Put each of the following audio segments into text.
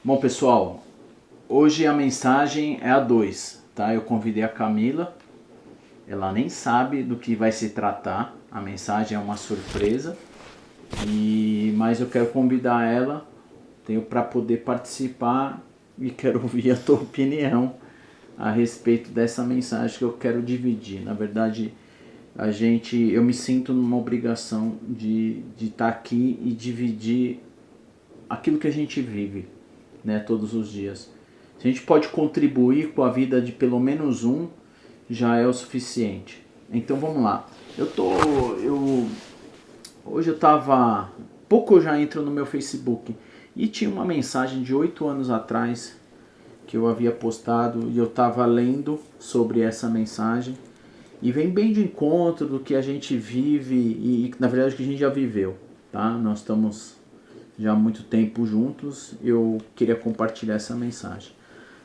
Bom, pessoal, hoje a mensagem é a 2, tá? Eu convidei a Camila, ela nem sabe do que vai se tratar, a mensagem é uma surpresa, mas eu quero convidar ela, tenho para poder participar e quero ouvir a tua opinião a respeito dessa mensagem que eu quero dividir. Na verdade, eu me sinto numa obrigação de estar aqui e dividir aquilo que a gente vive, né, todos os dias. Se a gente pode contribuir com a vida de pelo menos um, já é o suficiente. Então vamos lá. Hoje eu tava, pouco eu já entro no meu Facebook e tinha uma mensagem de 8 anos atrás que eu havia postado e eu tava lendo sobre essa mensagem e vem bem de encontro do que a gente vive e na verdade que a gente já viveu, tá? Nós estamos já há muito tempo juntos, eu queria compartilhar essa mensagem.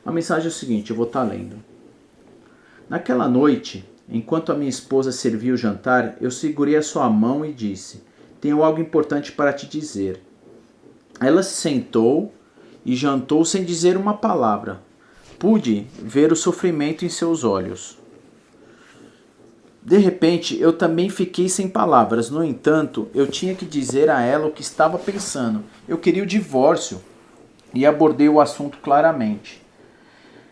A mensagem é o seguinte, eu vou estar lendo. Naquela noite, enquanto a minha esposa servia o jantar, eu segurei a sua mão e disse: tenho algo importante para te dizer. Ela se sentou e jantou sem dizer uma palavra. Pude ver o sofrimento em seus olhos. De repente, eu também fiquei sem palavras. No entanto, eu tinha que dizer a ela o que estava pensando. Eu queria o divórcio e abordei o assunto claramente.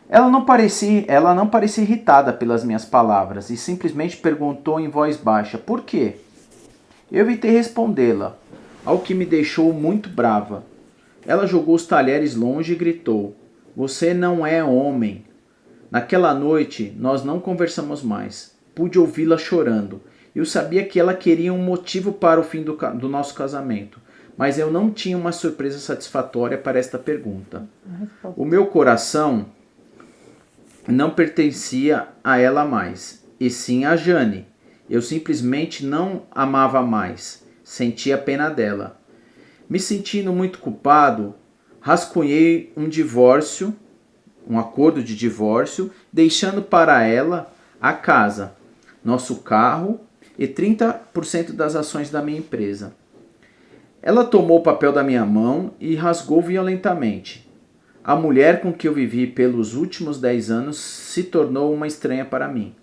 Ela não parecia irritada pelas minhas palavras e simplesmente perguntou em voz baixa: por quê? Eu evitei respondê-la, ao que me deixou muito brava. Ela jogou os talheres longe e gritou: você não é homem. Naquela noite, nós não conversamos mais. Pude ouvi-la chorando. Eu sabia que ela queria um motivo para o fim do nosso casamento, mas eu não tinha uma surpresa satisfatória para esta pergunta. O meu coração não pertencia a ela mais, e sim a Jane. Eu simplesmente não amava mais. Sentia pena dela. Me sentindo muito culpado, rascunhei um acordo de divórcio, deixando para ela a casa, nosso carro e 30% das ações da minha empresa. Ela tomou o papel da minha mão e rasgou violentamente. A mulher com que eu vivi pelos últimos 10 anos se tornou uma estranha para mim.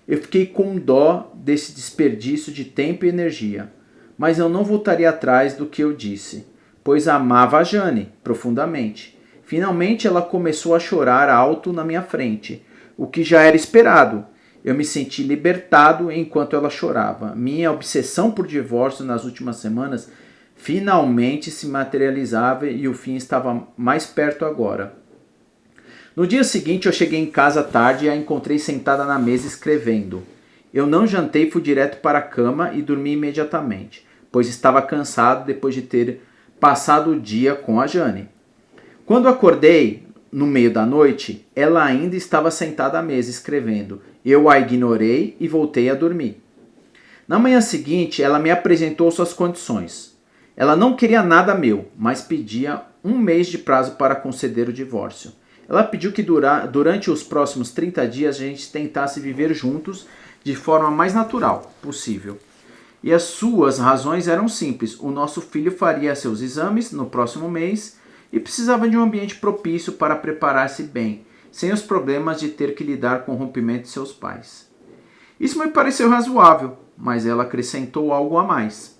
Eu fiquei com dó desse desperdício de tempo e energia, mas eu não voltaria atrás do que eu disse, pois amava a Jane profundamente. Finalmente ela começou a chorar alto na minha frente, o que já era esperado. Eu me senti libertado enquanto ela chorava. Minha obsessão por divórcio nas últimas semanas finalmente se materializava e o fim estava mais perto agora. No dia seguinte eu cheguei em casa tarde e a encontrei sentada na mesa escrevendo. Eu não jantei e fui direto para a cama e dormi imediatamente, pois estava cansado depois de ter passado o dia com a Jane. Quando acordei, no meio da noite, ela ainda estava sentada à mesa escrevendo. Eu a ignorei e voltei a dormir. Na manhã seguinte, ela me apresentou suas condições. Ela não queria nada meu, mas pedia 1 mês de prazo para conceder o divórcio. Ela pediu que durante os próximos 30 dias a gente tentasse viver juntos de forma mais natural possível. E as suas razões eram simples. O nosso filho faria seus exames no próximo mês e precisava de um ambiente propício para preparar-se bem, sem os problemas de ter que lidar com o rompimento de seus pais. Isso me pareceu razoável, mas ela acrescentou algo a mais.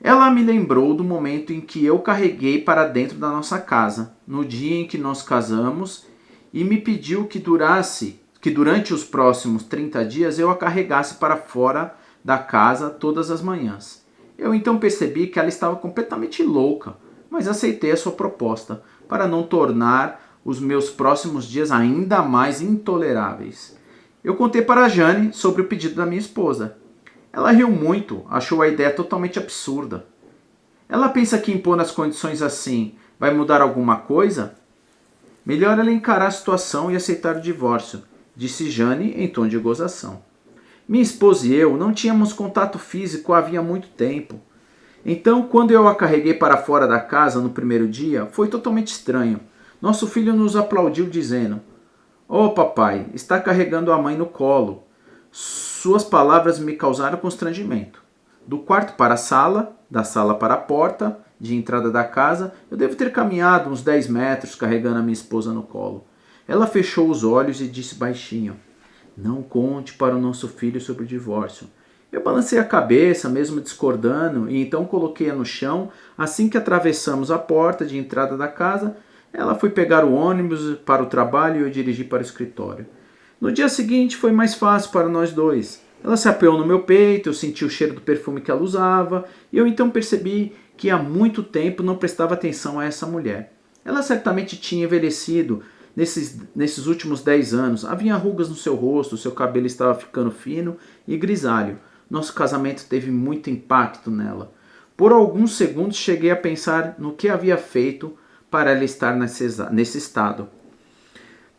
Ela me lembrou do momento em que eu carreguei para dentro da nossa casa, no dia em que nós casamos, e me pediu que durante os próximos 30 dias eu a carregasse para fora da casa todas as manhãs. Eu então percebi que ela estava completamente louca, mas aceitei a sua proposta para não tornar os meus próximos dias ainda mais intoleráveis. Eu contei para a Jane sobre o pedido da minha esposa. Ela riu muito, achou a ideia totalmente absurda. Ela pensa que impor as condições assim vai mudar alguma coisa? Melhor ela encarar a situação e aceitar o divórcio, disse Jane em tom de gozação. Minha esposa e eu não tínhamos contato físico havia muito tempo. Então, quando eu a carreguei para fora da casa no primeiro dia, foi totalmente estranho. Nosso filho nos aplaudiu dizendo: "Oh, papai, está carregando a mãe no colo." Suas palavras me causaram constrangimento. Do quarto para a sala, da sala para a porta de entrada da casa, eu devo ter caminhado uns 10 metros carregando a minha esposa no colo. Ela fechou os olhos e disse baixinho: "Não conte para o nosso filho sobre o divórcio." Eu balancei a cabeça, mesmo discordando, e então coloquei-a no chão. Assim que atravessamos a porta de entrada da casa, ela foi pegar o ônibus para o trabalho e eu dirigi para o escritório. No dia seguinte foi mais fácil para nós dois. Ela se apoiou no meu peito, eu senti o cheiro do perfume que ela usava, e eu então percebi que há muito tempo não prestava atenção a essa mulher. Ela certamente tinha envelhecido nesses últimos 10 anos. Havia rugas no seu rosto, seu cabelo estava ficando fino e grisalho. Nosso casamento teve muito impacto nela. Por alguns segundos cheguei a pensar no que havia feito para ela estar nesse estado.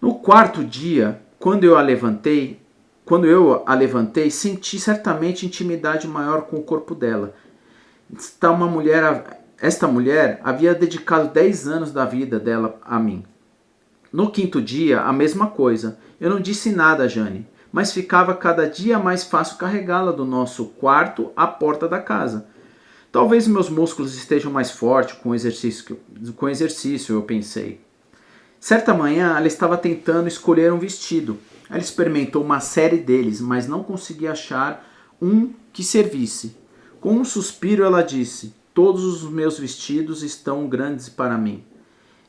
No quarto dia, quando eu a levantei, senti certamente intimidade maior com o corpo dela. Esta mulher havia dedicado 10 anos da vida dela a mim. No quinto dia, a mesma coisa. Eu não disse nada a Jane, mas ficava cada dia mais fácil carregá-la do nosso quarto à porta da casa. Talvez meus músculos estejam mais fortes com exercício, eu pensei. Certa manhã, ela estava tentando escolher um vestido. Ela experimentou uma série deles, mas não conseguia achar um que servisse. Com um suspiro, ela disse: "Todos os meus vestidos estão grandes para mim."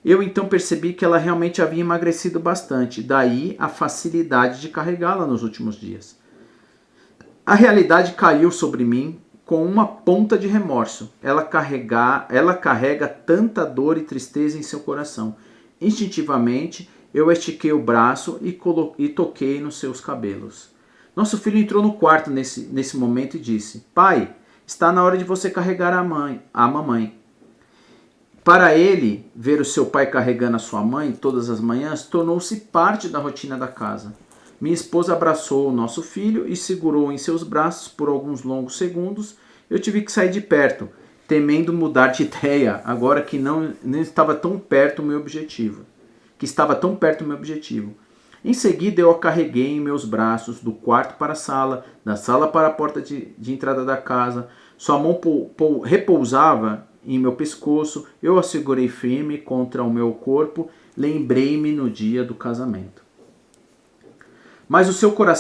Eu então percebi que ela realmente havia emagrecido bastante, daí a facilidade de carregá-la nos últimos dias. A realidade caiu sobre mim com uma ponta de remorso. Ela carrega tanta dor e tristeza em seu coração. Instintivamente, eu estiquei o braço e toquei nos seus cabelos. Nosso filho entrou no quarto nesse momento e disse: "Pai, está na hora de você carregar a mamãe." Para ele, ver o seu pai carregando a sua mãe todas as manhãs tornou-se parte da rotina da casa. Minha esposa abraçou o nosso filho e segurou em seus braços por alguns longos segundos. Eu tive que sair de perto, temendo mudar de ideia, agora que não estava tão perto do meu objetivo. Em seguida, eu a carreguei em meus braços, do quarto para a sala, da sala para a porta de entrada da casa. Sua mão repousava em meu pescoço, eu a segurei firme contra o meu corpo, lembrei-me no dia do casamento. Mas o seu corpo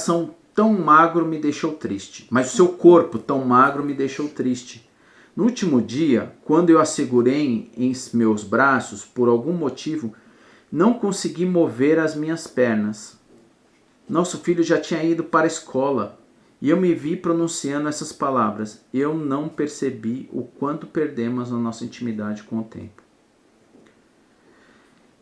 tão magro me deixou triste. No último dia, quando eu a segurei em meus braços, por algum motivo, não consegui mover as minhas pernas. Nosso filho já tinha ido para a escola. E eu me vi pronunciando essas palavras. Eu não percebi o quanto perdemos a nossa intimidade com o tempo.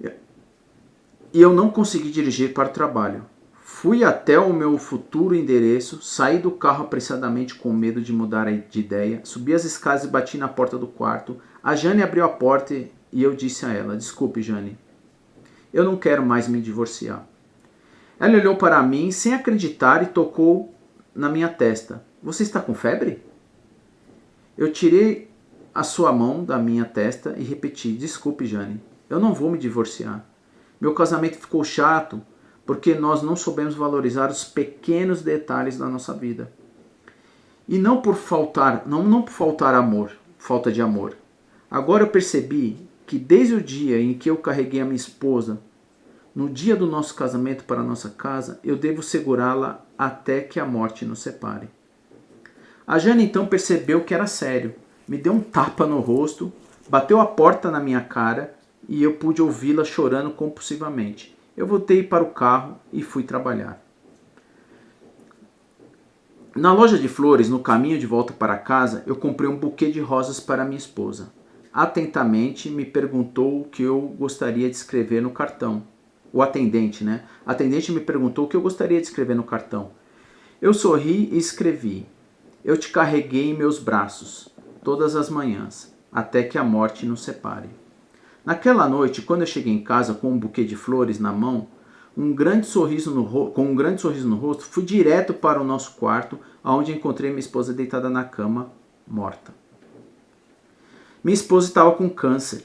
E eu não consegui dirigir para o trabalho. Fui até o meu futuro endereço, saí do carro apressadamente com medo de mudar de ideia, subi as escadas e bati na porta do quarto. A Jane abriu a porta e eu disse a ela: "Desculpe, Jane, eu não quero mais me divorciar." Ela olhou para mim sem acreditar e tocou na minha testa. "Você está com febre?" Eu tirei a sua mão da minha testa e repeti: "Desculpe, Jane, eu não vou me divorciar. Meu casamento ficou chato porque nós não soubemos valorizar os pequenos detalhes da nossa vida. E não por falta de amor. Agora eu percebi que desde o dia em que eu carreguei a minha esposa, no dia do nosso casamento para a nossa casa, eu devo segurá-la até que a morte nos separe." A Jane então percebeu que era sério. Me deu um tapa no rosto, bateu a porta na minha cara e eu pude ouvi-la chorando compulsivamente. Eu voltei para o carro e fui trabalhar. Na loja de flores, no caminho de volta para casa, eu comprei um buquê de rosas para minha esposa. Atentamente me perguntou o que eu gostaria de escrever no cartão. O atendente, né? A atendente me perguntou o que eu gostaria de escrever no cartão. Eu sorri e escrevi: "Eu te carreguei em meus braços, todas as manhãs, até que a morte nos separe." Naquela noite, quando eu cheguei em casa com um buquê de flores na mão, com um grande sorriso no rosto, fui direto para o nosso quarto, onde encontrei minha esposa deitada na cama, morta. Minha esposa estava com câncer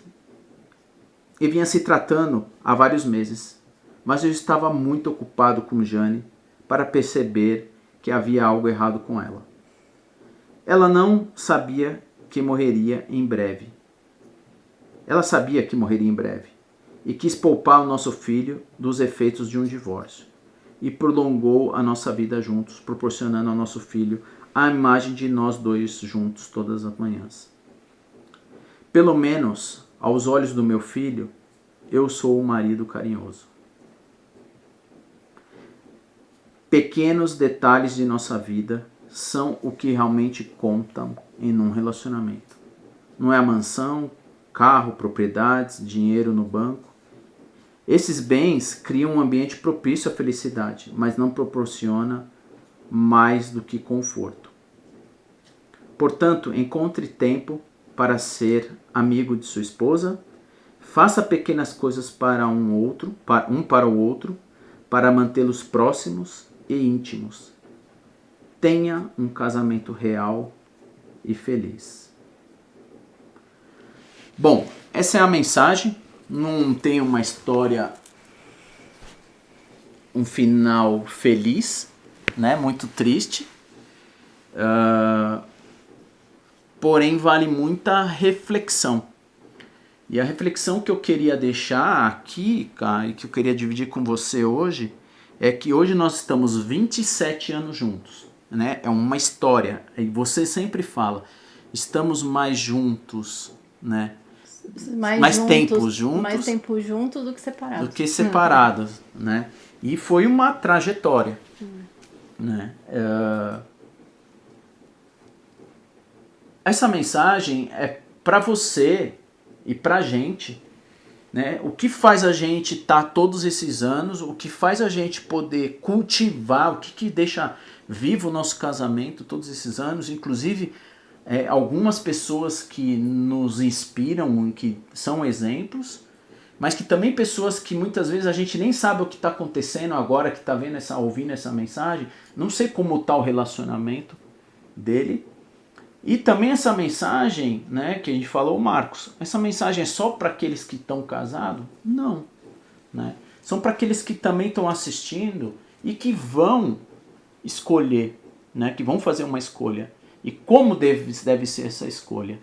e vinha se tratando há vários meses, mas eu estava muito ocupado com Jane para perceber que havia algo errado com ela. Ela não sabia que morreria em breve. Ela sabia que morreria em breve e quis poupar o nosso filho dos efeitos de um divórcio e prolongou a nossa vida juntos, proporcionando ao nosso filho a imagem de nós dois juntos todas as manhãs. Pelo menos, aos olhos do meu filho, eu sou um marido carinhoso. Pequenos detalhes de nossa vida são o que realmente contam em um relacionamento. Não é a mansão, carro, propriedades, dinheiro no banco. Esses bens criam um ambiente propício à felicidade, mas não proporciona mais do que conforto. Portanto, encontre tempo para ser amigo de sua esposa, faça pequenas coisas para um para o outro, para mantê-los próximos e íntimos. Tenha um casamento real e feliz. Bom, essa é a mensagem. Não tem uma história, um final feliz, né? Muito triste. Porém, vale muita reflexão. E a reflexão que eu queria deixar aqui, cara, e que eu queria dividir com você hoje, é que hoje nós estamos 27 anos juntos, né? É uma história. E você sempre fala, estamos mais juntos, né? Mais tempo juntos do que separados. Do que separados, né? E foi uma trajetória, né? Essa mensagem é para você e pra gente, né? O que faz a gente estar todos esses anos, o que faz a gente poder cultivar, o que deixa vivo o nosso casamento todos esses anos, inclusive algumas pessoas que nos inspiram, que são exemplos, mas que também pessoas que muitas vezes a gente nem sabe o que está acontecendo agora, que está ouvindo essa mensagem, não sei como está o relacionamento dele. E também essa mensagem, né, que a gente falou, Marcos, essa mensagem é só para aqueles que estão casados? Não. Né? São para aqueles que também estão assistindo e que vão escolher, né, que vão fazer uma escolha. E como deve ser essa escolha.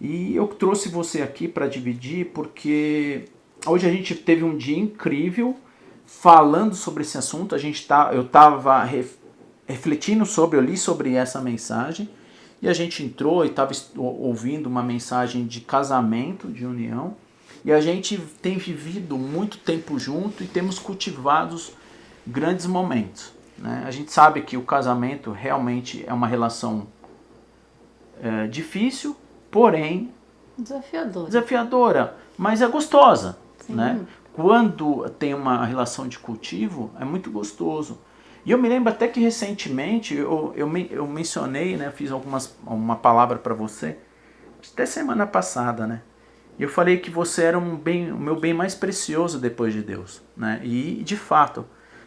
E eu trouxe você aqui para dividir porque hoje a gente teve um dia incrível falando sobre esse assunto. Eu estava refletindo eu li sobre essa mensagem. E a gente entrou e estava ouvindo uma mensagem de casamento, de união. E a gente tem vivido muito tempo junto e temos cultivado grandes momentos. Né? A gente sabe que o casamento realmente é uma relação difícil, porém desafiadora, mas é gostosa. Né? Quando tem uma relação de cultivo, é muito gostoso. E eu me lembro até que recentemente eu mencionei, né, fiz uma palavra para você, até semana passada, né? E eu falei que você era o meu bem mais precioso depois de Deus, né? E de fato,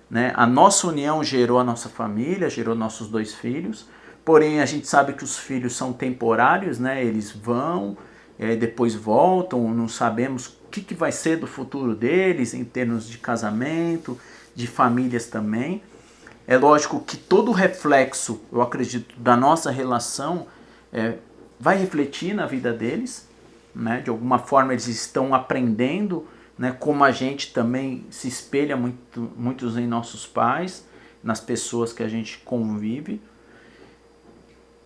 né, a nossa união gerou a nossa família, gerou nossos 2 filhos, porém a gente sabe que os filhos são temporários, né? Eles vão, depois voltam, não sabemos o que vai ser do futuro deles em termos de casamento, de famílias também. É lógico que todo o reflexo, eu acredito, da nossa relação vai refletir na vida deles, né? De alguma forma eles estão aprendendo, né? Como a gente também se espelha muitos em nossos pais, nas pessoas que a gente convive.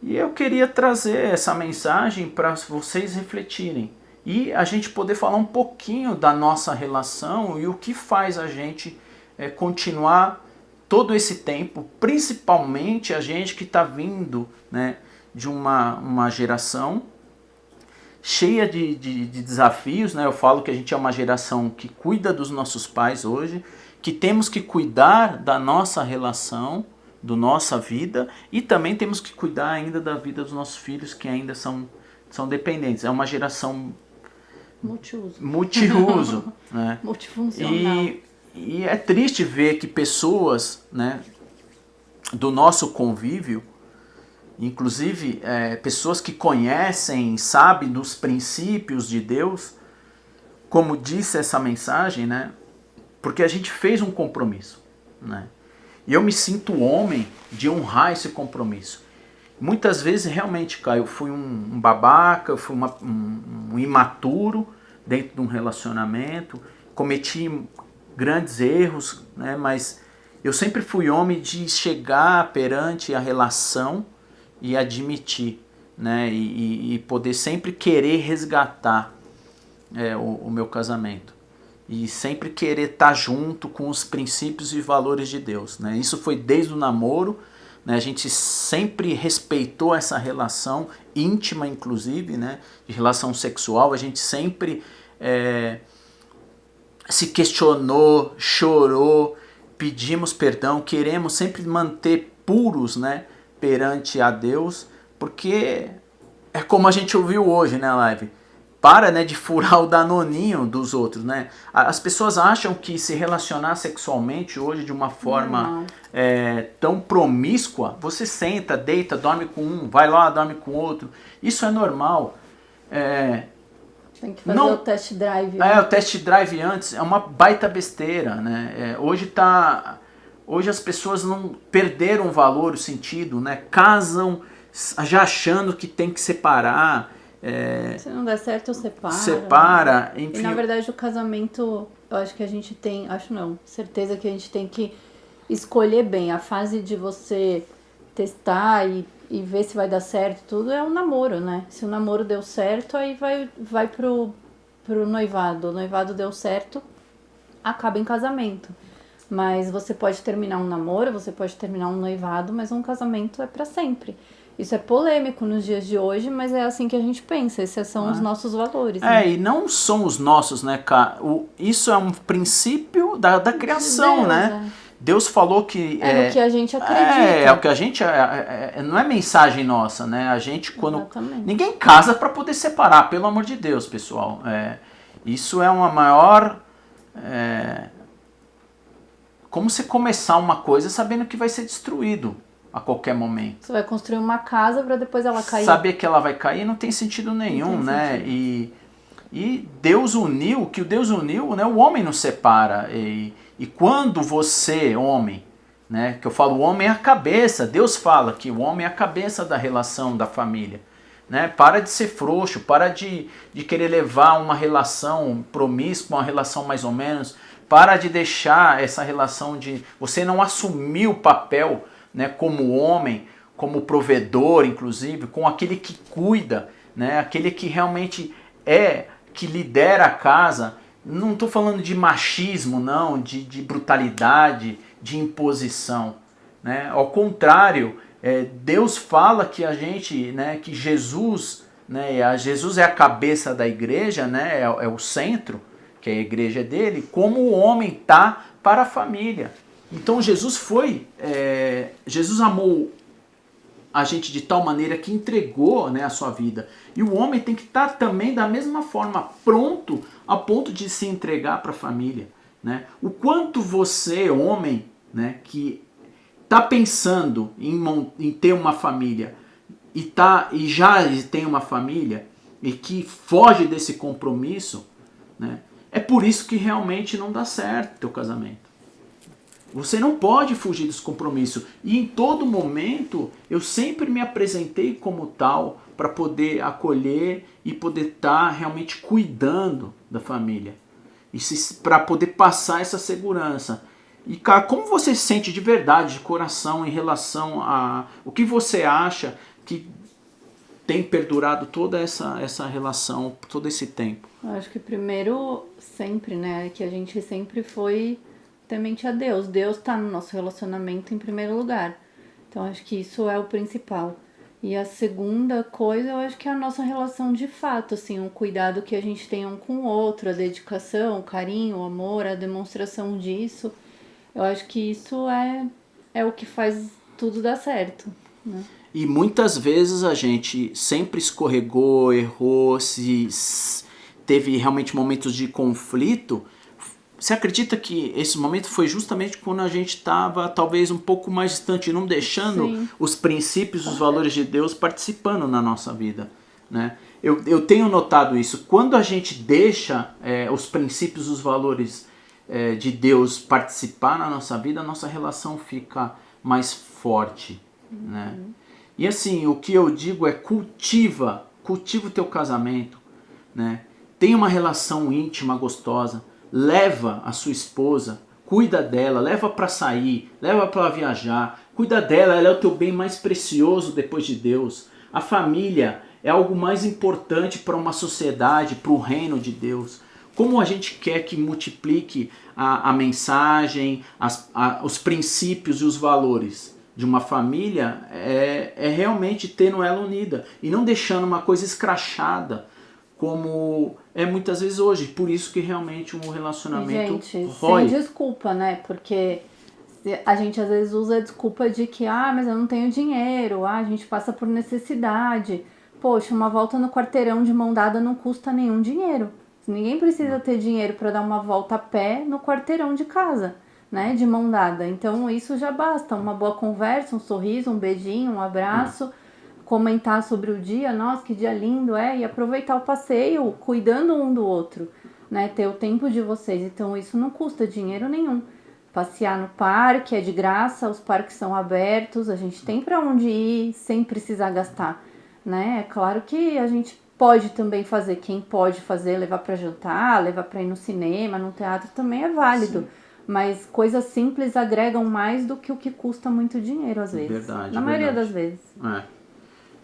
E eu queria trazer essa mensagem para vocês refletirem e a gente poder falar um pouquinho da nossa relação e o que faz a gente continuar todo esse tempo, principalmente a gente que está vindo, né, de uma geração cheia de desafios. Né? Eu falo que a gente é uma geração que cuida dos nossos pais hoje, que temos que cuidar da nossa relação, da nossa vida, e também temos que cuidar ainda da vida dos nossos filhos que ainda são dependentes. É uma geração multiuso né? Multifuncional. E é triste ver que pessoas, né, do nosso convívio, inclusive pessoas que conhecem, sabem dos princípios de Deus, como disse essa mensagem, né, porque a gente fez um compromisso. Né, e eu me sinto homem de honrar esse compromisso. Muitas vezes realmente, Caio, eu fui um babaca, eu fui um imaturo dentro de um relacionamento, cometi grandes erros, né? Mas eu sempre fui homem de chegar perante a relação e admitir, né? E poder sempre querer resgatar o meu casamento. E sempre querer estar junto com os princípios e valores de Deus, né? Isso foi desde o namoro, né? A gente sempre respeitou essa relação íntima, inclusive, né? De relação sexual. A gente sempre se questionou, chorou, pedimos perdão, queremos sempre manter puros, né? Perante a Deus, porque é como a gente ouviu hoje, né, Live? Para, né, de furar o danoninho dos outros, né? As pessoas acham que se relacionar sexualmente hoje de uma forma tão promíscua, você senta, deita, dorme com um, vai lá, dorme com outro. Isso é normal. Tem que fazer o test drive. O test drive antes é uma baita besteira, né? Hoje as pessoas não perderam o valor, o sentido, né? Casam já achando que tem que separar. Se não der certo, separa. Separa, enfim. E na verdade o casamento, eu acho que a gente tem, certeza que a gente tem que escolher bem. A fase de você testar e ver se vai dar certo, tudo é um namoro, né? Se o namoro deu certo, aí vai pro noivado. O noivado deu certo, acaba em casamento. Mas você pode terminar um namoro, você pode terminar um noivado, mas um casamento é pra sempre. Isso é polêmico nos dias de hoje, mas é assim que a gente pensa. Esses são os nossos valores. Né? E não são os nossos, né, cara? Isso é um princípio da criação, Deus, né? Deus falou que... no que a gente acredita. É o que a gente... não é mensagem nossa, né? A gente, quando... Exatamente. Ninguém casa para poder separar, pelo amor de Deus, pessoal. Isso é uma maior... como você começar uma coisa sabendo que vai ser destruído a qualquer momento. Você vai construir uma casa para depois ela cair. Saber que ela vai cair não tem sentido nenhum, né? E Deus uniu, que o Deus uniu, né? O homem não separa. E quando você, homem, né? Que eu falo, o homem é a cabeça. Deus fala que o homem é a cabeça da relação da família. Né? Para de ser frouxo, para de querer levar uma relação promíscua, uma relação mais ou menos. Para de deixar essa relação de... Você não assumir o papel, né, como homem, como provedor, inclusive, com aquele que cuida, né, aquele que realmente que lidera a casa. Não estou falando de machismo, não, de brutalidade, de imposição. Né? Ao contrário, Deus fala que a gente, né, que Jesus, né, Jesus é a cabeça da igreja, né, é o centro, que a igreja é dele, como o homem está para a família. Então Jesus Jesus amou a gente de tal maneira que entregou, né, a sua vida. E o homem tem que estar também da mesma forma pronto a ponto de se entregar para a família. Né? O quanto você, homem, né, que está pensando em ter uma família e já tem uma família e que foge desse compromisso, né, é por isso que realmente não dá certo o teu casamento. Você não pode fugir desse compromisso. E em todo momento, eu sempre me apresentei como tal para poder acolher e poder estar realmente cuidando da família. E para poder passar essa segurança. E, cara, como você se sente de verdade, de coração, em relação a... O que você acha que tem perdurado toda essa relação, todo esse tempo? Eu acho que primeiro, sempre, né? Que a gente sempre foi... temente a Deus. Deus está no nosso relacionamento em primeiro lugar. Então, acho que isso é o principal. E a segunda coisa, eu acho que é a nossa relação de fato, assim, o cuidado que a gente tem um com o outro, a dedicação, o carinho, o amor, a demonstração disso. Eu acho que isso é o que faz tudo dar certo, né? E muitas vezes a gente sempre escorregou, errou, teve realmente momentos de conflito. Você acredita que esse momento foi justamente quando a gente estava talvez um pouco mais distante, não deixando Sim. os princípios, os valores de Deus participando na nossa vida, né? Eu tenho notado isso. Quando a gente deixa os princípios, os valores de Deus participar na nossa vida, a nossa relação fica mais forte, né? E assim, o que eu digo é cultiva o teu casamento, né? Tenha uma relação íntima, gostosa, leva a sua esposa, cuida dela, leva para sair, leva para viajar, cuida dela, ela é o teu bem mais precioso depois de Deus. A família é algo mais importante para uma sociedade, para o reino de Deus. Como a gente quer que multiplique a mensagem, os princípios e os valores de uma família é realmente tendo ela unida e não deixando uma coisa escrachada como é muitas vezes hoje. Por isso que realmente um relacionamento Gente, rói. sem desculpa, né? Porque a gente às vezes usa a desculpa de que, mas eu não tenho dinheiro, a gente passa por necessidade. Poxa, uma volta no quarteirão de mão dada não custa nenhum dinheiro. Ninguém precisa ter dinheiro para dar uma volta a pé no quarteirão de casa, né? De mão dada. Então isso já basta. Uma boa conversa, um sorriso, um beijinho, um abraço. Comentar sobre o dia, nossa, que dia lindo e aproveitar o passeio, cuidando um do outro, né? Ter o tempo de vocês. Então isso não custa dinheiro nenhum. Passear no parque é de graça, os parques são abertos, a gente tem para onde ir sem precisar gastar, né? É claro que a gente pode também fazer, quem pode fazer, levar para jantar, levar para ir no cinema, no teatro também é válido. Sim. Mas coisas simples agregam mais do que o que custa muito dinheiro às vezes. Verdade. Na maioria das vezes.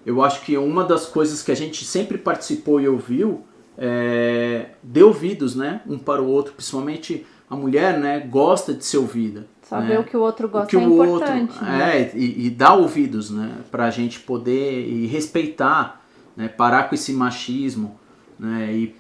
Eu acho que uma das coisas que a gente sempre participou e ouviu é dê ouvidos, né? Um para o outro, principalmente a mulher, né? Gosta de ser ouvida. Saber, né? o que o outro gosta é importante. Outro, né? E dar ouvidos, né? Para a gente poder e respeitar, né? Parar com esse machismo, né?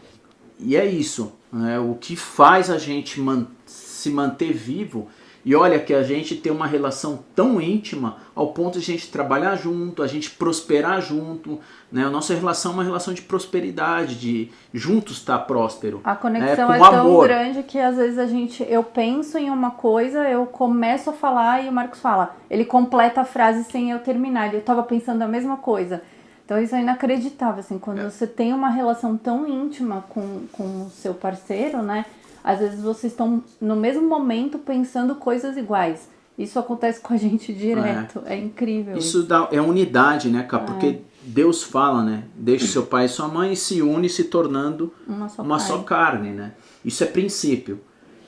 E é isso, né? O que faz a gente se manter vivo. E olha que a gente tem uma relação tão íntima ao ponto de a gente trabalhar junto, a gente prosperar junto, né? A nossa relação é uma relação de prosperidade, de juntos estar próspero. A conexão é tão grande que às vezes eu penso em uma coisa, eu começo a falar e o Marcos fala. Ele completa a frase sem eu terminar, eu estava pensando a mesma coisa. Então isso é inacreditável, assim, quando você tem uma relação tão íntima com o seu parceiro, né? Às vezes vocês estão no mesmo momento pensando coisas iguais. Isso acontece com a gente direto. É incrível. Isso é unidade, né, cara? Porque Deus fala, né? Deixe seu pai e sua mãe e se une se tornando uma só carne, né? Isso é princípio.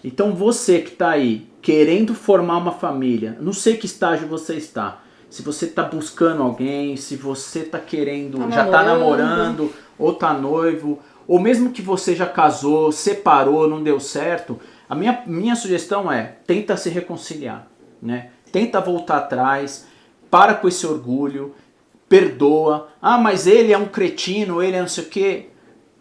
Então você que está aí querendo formar uma família, não sei que estágio você está. Se você está buscando alguém, se você está querendo, já está namorando ou está noivo, ou mesmo que você já casou, separou, não deu certo, a minha sugestão é, tenta se reconciliar, né? Tenta voltar atrás, para com esse orgulho, perdoa. Mas ele é um cretino, ele é não sei o quê.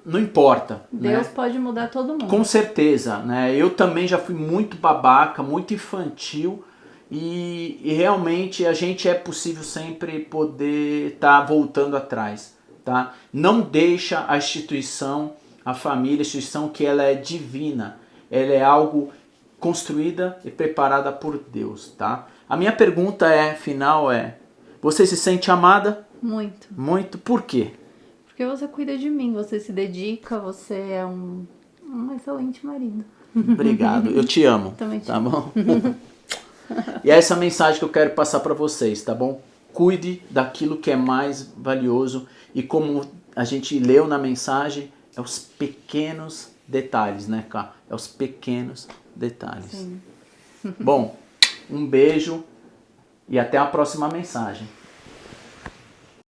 Não importa. Deus, né? Pode mudar todo mundo. Com certeza, né? Eu também já fui muito babaca, muito infantil, e realmente a gente é possível sempre poder estar voltando atrás. Tá? Não deixa a instituição, a família, a instituição que ela é divina, ela é algo construída e preparada por Deus, tá? A minha pergunta final é, você se sente amada? Muito. Muito, por quê? Porque você cuida de mim, você se dedica, você é um excelente marido. Obrigado, eu te amo. Também te amo. Bom? E é essa mensagem que eu quero passar para vocês, tá bom? Cuide daquilo que é mais valioso e como a gente leu na mensagem, é os pequenos detalhes, né, cara? É os pequenos detalhes. Sim. Bom, um beijo e até a próxima mensagem.